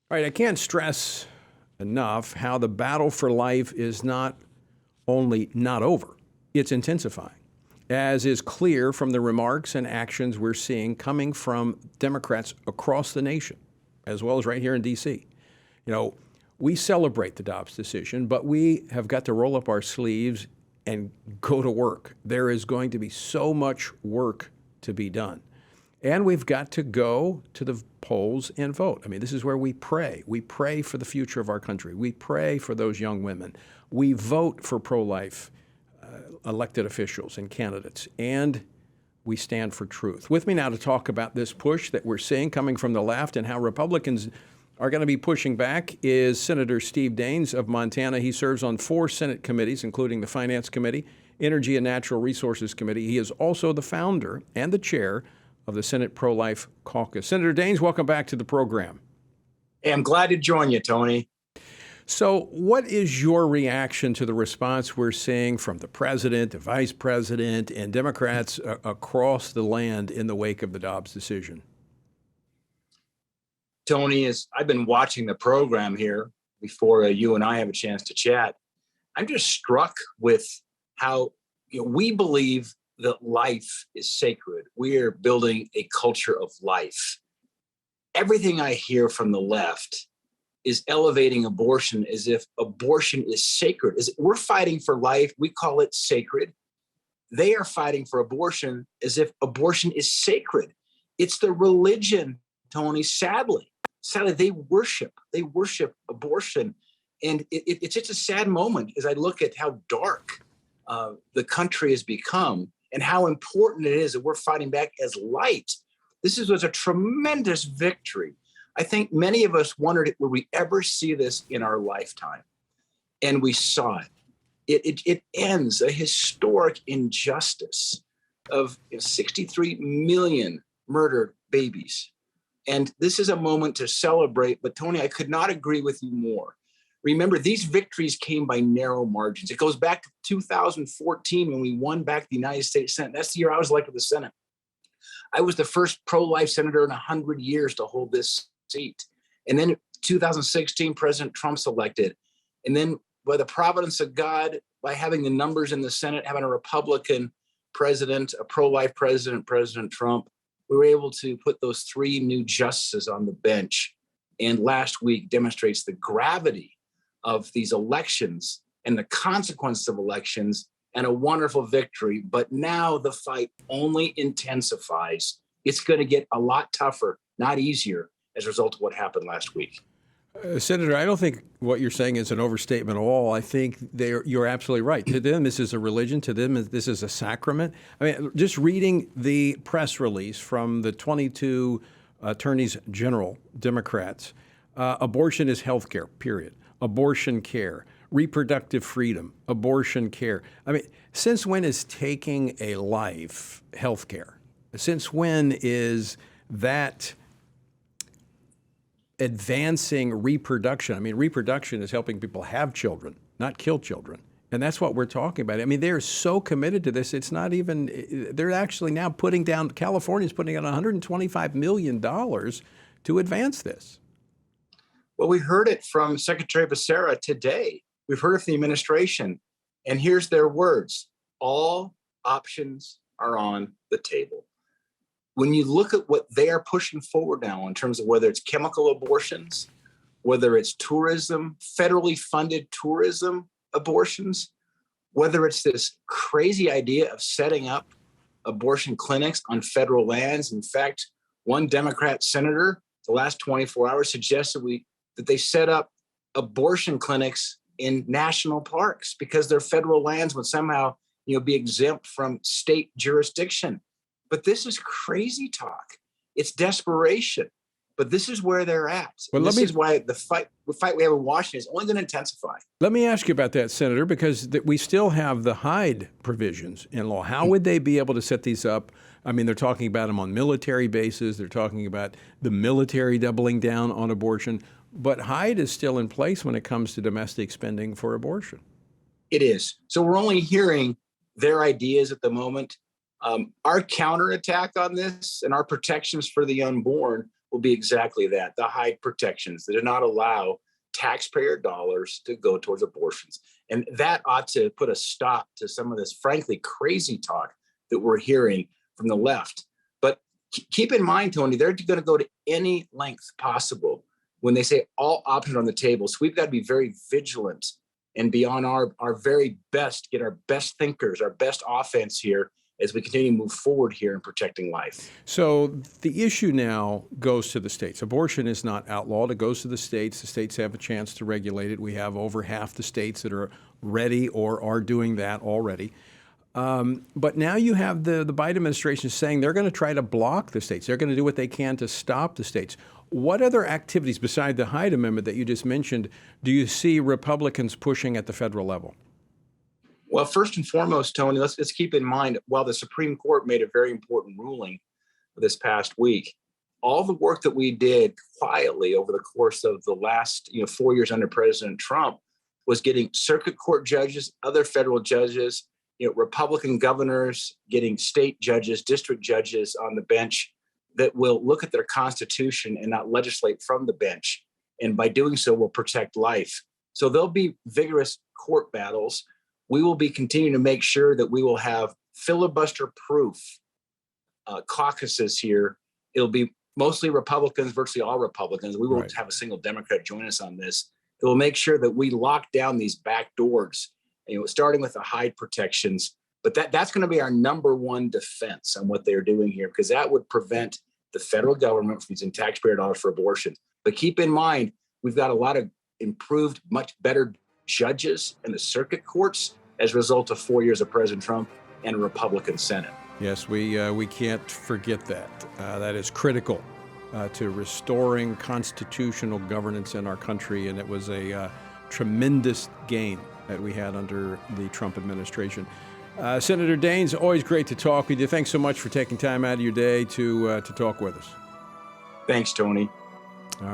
All right, I can't stress enough how the battle for life is not only not over, it's intensifying, as is clear from the remarks and actions we're seeing coming from Democrats across the nation, as well as right here in D.C. You know, we celebrate the Dobbs decision, but we have got to roll up our sleeves and go to work. There is going to be so much work to be done. And we've got to go to the polls and vote. I mean, this is where we pray. We pray for the future of our country. We pray for those young women. We vote for pro-life elected officials and candidates. And we stand for truth. With me now to talk about this push that we're seeing coming from the left and how Republicans are going to be pushing back is Senator Steve Daines of Montana. He serves on 4 Senate committees, including the Finance Committee, Energy and Natural Resources Committee. He is also the founder and the chair of the Senate Pro-Life Caucus. Senator Daines, welcome back to the program. Hey, I'm glad to join you, Tony. So what is your reaction to the response we're seeing from the president, the vice president, and Democrats across the land in the wake of the Dobbs decision? Tony, I've been watching the program here before you and I have a chance to chat. I'm just struck with how we believe that life is sacred. We are building a culture of life. Everything I hear from the left is elevating abortion as if abortion is sacred. We're fighting for life. We call it sacred. They are fighting for abortion as if abortion is sacred. It's the religion, Tony, sadly, they worship abortion. And it's just a sad moment as I look at how dark the country has become and how important it is that we're fighting back as light. This was a tremendous victory. I think many of us wondered, would we ever see this in our lifetime? And we saw it. It ends a historic injustice of 63 million murdered babies. And this is a moment to celebrate. But Tony, I could not agree with you more. Remember, these victories came by narrow margins. It goes back to 2014 when we won back the United States Senate. That's the year I was elected to the Senate. I was the first pro-life senator in 100 years to hold this seat. And then in 2016, President Trump's elected. And then by the providence of God, by having the numbers in the Senate, having a Republican president, a pro-life president, President Trump, we were able to put those 3 new justices on the bench. And last week demonstrates the gravity of these elections and the consequences of elections, and a wonderful victory. But now the fight only intensifies. It's going to get a lot tougher, not easier, as a result of what happened last week. Senator, I don't think what you're saying is an overstatement at all. I think you're absolutely right. To them, this is a religion. To them, this is a sacrament. I mean, just reading the press release from the 22 attorneys general, Democrats, abortion is health care, period. Abortion care, reproductive freedom, abortion care. I mean, since when is taking a life health care? Since when is that advancing reproduction? I mean, reproduction is helping people have children, not kill children. And that's what we're talking about. I mean, they're so committed to this. It's not even, they're actually now California's putting down $125 million to advance this. Well, we heard it from Secretary Becerra today. We've heard it from the administration. And here's their words: all options are on the table. When you look at what they are pushing forward now in terms of whether it's chemical abortions, whether it's tourism, federally funded tourism abortions, whether it's this crazy idea of setting up abortion clinics on federal lands. In fact, one Democrat senator the last 24 hours suggested that they set up abortion clinics in national parks because their federal lands would somehow, be exempt from state jurisdiction. But this is crazy talk. It's desperation. But this is where they're at. Well, this is why the fight we have in Washington is only going to intensify. Let me ask you about that, Senator, because we still have the Hyde provisions in law. How would they be able to set these up? I mean, they're talking about them on military bases. They're talking about the military doubling down on abortion. But Hyde is still in place when it comes to domestic spending for abortion. It is. So we're only hearing their ideas at the moment. Our counterattack on this and our protections for the unborn will be exactly that, the Hyde protections that do not allow taxpayer dollars to go towards abortions. And that ought to put a stop to some of this, frankly, crazy talk that we're hearing from the left. But keep in mind, Tony, they're going to go to any length possible when they say all options are on the table. So we've got to be very vigilant and be on our very best, get our best thinkers, our best offense here as we continue to move forward here in protecting life. So the issue now goes to the states. Abortion is not outlawed. It goes to the states. The states have a chance to regulate it. We have over half the states that are ready or are doing that already. But now you have the Biden administration saying they're going to try to block the states. They're going to do what they can to stop the states. What other activities beside the Hyde Amendment that you just mentioned do you see Republicans pushing at the federal level? Well, first and foremost, Tony, let's keep in mind, while the Supreme Court made a very important ruling this past week, all the work that we did quietly over the course of the last 4 years under President Trump was getting circuit court judges, other federal judges, Republican governors, getting state judges, district judges on the bench that will look at their constitution and not legislate from the bench. And by doing so, will protect life. So there'll be vigorous court battles. We will be continuing to make sure that we will have filibuster-proof caucuses here. It'll be mostly Republicans, virtually all Republicans. We won't have a single Democrat join us on this. It will make sure that we lock down these back doors, starting with the Hyde protections. But that's going to be our number one defense on what they're doing here, because that would prevent the federal government from using taxpayer dollars for abortion. But keep in mind, we've got a lot of improved, much better judges in the circuit courts as a result of 4 years of President Trump and a Republican Senate. Yes, we can't forget that. That is critical to restoring constitutional governance in our country, and it was a tremendous gain that we had under the Trump administration. Senator Daines, always great to talk with you. Thanks so much for taking time out of your day to talk with us. Thanks, Tony.